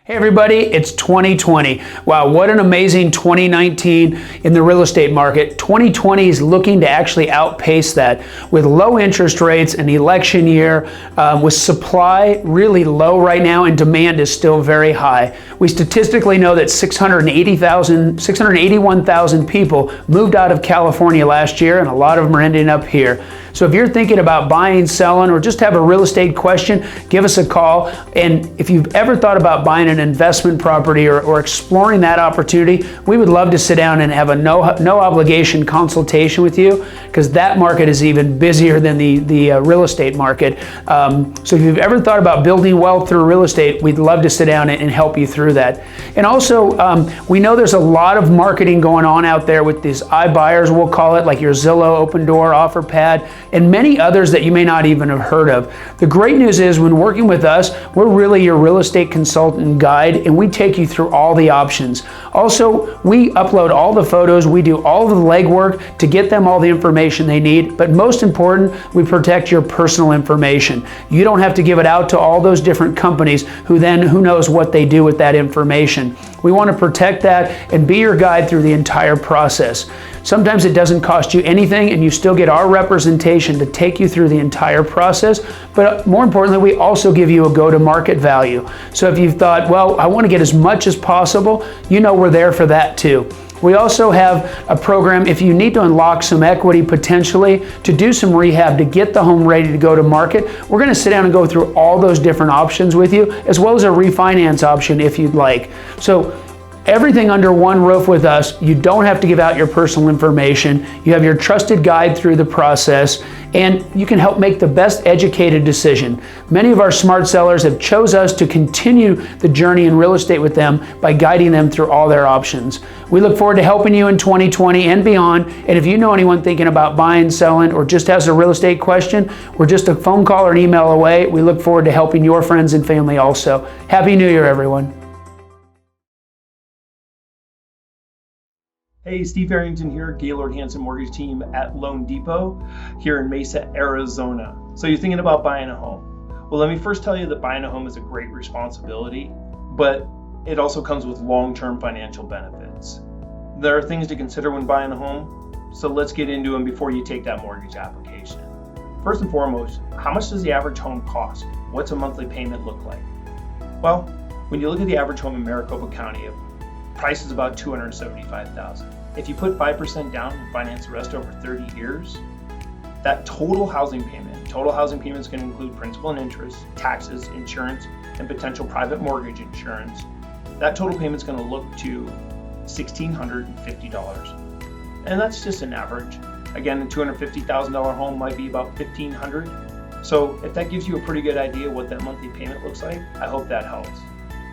Hey everybody, it's 2020. Wow, what an amazing 2019 in the real estate market. 2020 is looking to actually outpace that with low interest rates, an election year, with supply really low right now and demand is still very high. We statistically know that 681,000 people moved out of California last year, and a lot of them are ending up here. So if you're thinking about buying, selling, or just have a real estate question, give us a call. And if you've ever thought about buying an investment property or exploring that opportunity, we would love to sit down and have a no obligation consultation with you, because that market is even busier than the real estate market. So if you've ever thought about building wealth through real estate, we'd love to sit down and help you through that. And also, we know there's a lot of marketing going on out there with these iBuyers, we'll call it, like your Zillow, Open Door, OfferPad, and many others that you may not even have heard of. The great news is when working with us, we're really your real estate consultant and guide, and we take you through all the options. Also, we upload all the photos, we do all the legwork to get them all the information they need, but most important, we protect your personal information. You don't have to give it out to all those different companies who knows what they do with that information. We want to protect that and be your guide through the entire process. Sometimes it doesn't cost you anything and you still get our representation to take you through the entire process, but more importantly, we also give you a go-to-market value. So if you've thought, well, I want to get as much as possible, you know we're there for that too. We also have a program if you need to unlock some equity potentially to do some rehab to get the home ready to go to market. We're going to sit down and go through all those different options with you, as well as a refinance option if you'd like. So everything under one roof with us. You don't have to give out your personal information. You have your trusted guide through the process, and you can help make the best educated decision. Many of our smart sellers have chose us to continue the journey in real estate with them by guiding them through all their options. We look forward to helping you in 2020 and beyond. And if you know anyone thinking about buying, selling, or just has a real estate question, we're just a phone call or an email away. We look forward to helping your friends and family also. Happy New Year, everyone. Hey, Steve Harrington here, Gaylord Hanson Mortgage Team at Loan Depot here in Mesa, Arizona. So you're thinking about buying a home. Well, let me first tell you that buying a home is a great responsibility, but it also comes with long-term financial benefits. There are things to consider when buying a home, so let's get into them before you take that mortgage application. First and foremost, how much does the average home cost? What's a monthly payment look like? Well, when you look at the average home in Maricopa County, price is about $275,000. If you put 5% down and finance the rest over 30 years, that total housing payment is going to include principal and interest, taxes, insurance, and potential private mortgage insurance. That total payment is going to look to $1,650. And that's just an average. Again, a $250,000 home might be about $1,500. So if that gives you a pretty good idea what that monthly payment looks like, I hope that helps.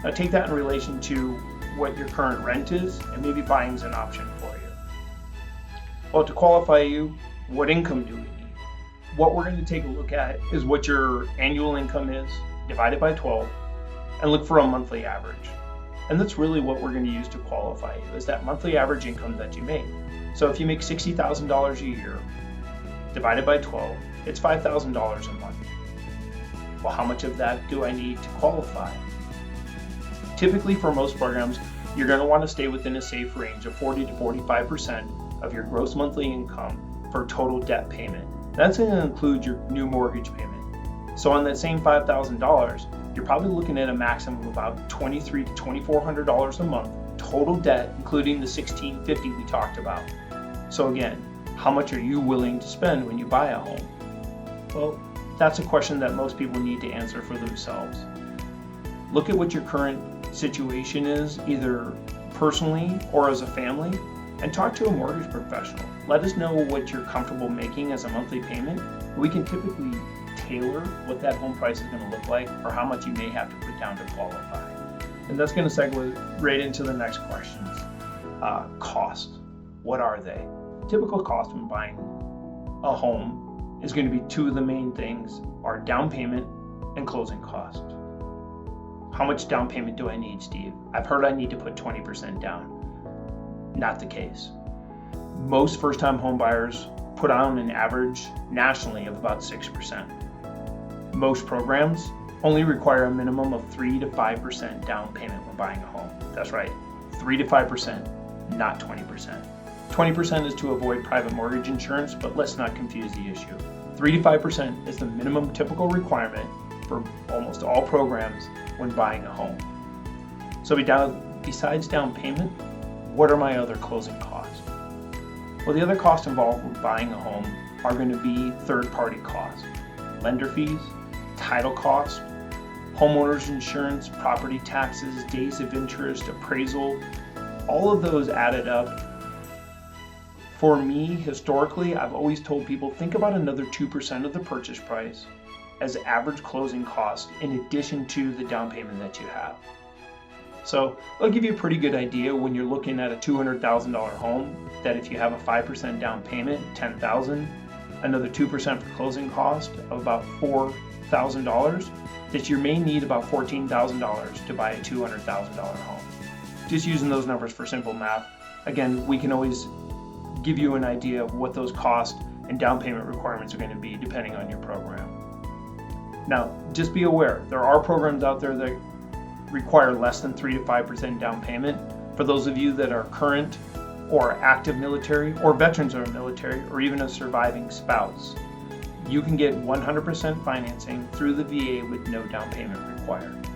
Now take that in relation to what your current rent is, and maybe buying is an option for you. Well, to qualify you, what income do we need? What we're going to take a look at is what your annual income is, divided by 12, and look for a monthly average. And that's really what we're going to use to qualify you, is that monthly average income that you make. So if you make $60,000 a year, divided by 12, it's $5,000 a month. Well, how much of that do I need to qualify? Typically, for most programs, you're going to want to stay within a safe range of 40 to 45% of your gross monthly income for total debt payment. That's going to include your new mortgage payment. So on that same $5,000, you're probably looking at a maximum of about $2,300 to $2,400 a month total debt, including the $1,650 we talked about. So again, how much are you willing to spend when you buy a home? Well, that's a question that most people need to answer for themselves. Look at what your current situation is, either personally or as a family, and talk to a mortgage professional. Let us know what you're comfortable making as a monthly payment. We can typically tailor what that home price is going to look like or how much you may have to put down to qualify. And that's going to segue right into the next questions. Cost. What are they? Typical cost when buying a home is going to be two of the main things, are down payment and closing cost. How much down payment do I need, Steve? I've heard I need to put 20% down. Not the case. Most first-time home buyers put on an average nationally of about 6%. Most programs only require a minimum of 3 to 5% down payment when buying a home. That's right, 3 to 5%, not 20%. 20% is to avoid private mortgage insurance, but let's not confuse the issue. 3 to 5% is the minimum typical requirement for almost all programs when buying a home. So besides down payment, what are my other closing costs? Well, the other costs involved with buying a home are going to be third-party costs, lender fees, title costs, homeowners insurance, property taxes, days of interest, appraisal. All of those added up. For me, historically, I've always told people, think about another 2% of the purchase price as average closing cost in addition to the down payment that you have. So it'll give you a pretty good idea when you're looking at a $200,000 home that if you have a 5% down payment, $10,000, another 2% for closing cost of about $4,000, that you may need about $14,000 to buy a $200,000 home. Just using those numbers for simple math. Again, we can always give you an idea of what those costs and down payment requirements are going to be depending on your program. Now, just be aware, there are programs out there that require less than 3 to 5% down payment. For those of you that are current or active military or veterans of the military or even a surviving spouse, you can get 100% financing through the VA with no down payment required.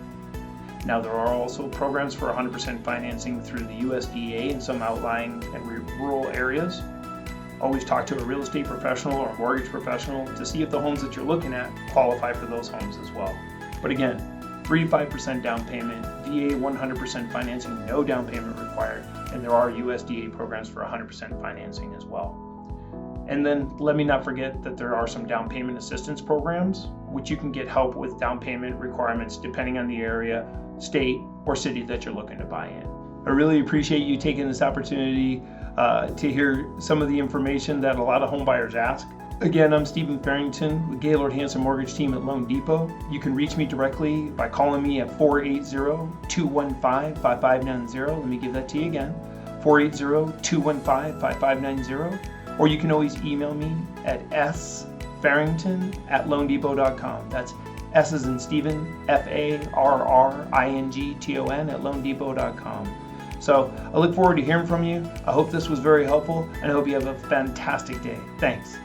Now, there are also programs for 100% financing through the USDA in some outlying and rural areas. Always talk to a real estate professional or mortgage professional to see if the homes that you're looking at qualify for those homes as well. But again, 3 to 5% down payment, VA 100% financing, no down payment required, and there are USDA programs for 100% financing as well. And then let me not forget that there are some down payment assistance programs, which you can get help with down payment requirements depending on the area, state, or city that you're looking to buy in. I really appreciate you taking this opportunity to hear some of the information that a lot of home buyers ask. Again, I'm Stephen Farrington with Gaylord Hanson Mortgage Team at Loan Depot. You can reach me directly by calling me at 480-215-5590. Let me give that to you again, 480-215-5590. Or you can always email me at sfarrington@loandepot.com. That's S as in Stephen, FARRINGTON at loandepot.com. So I look forward to hearing from you. I hope this was very helpful, and I hope you have a fantastic day. Thanks.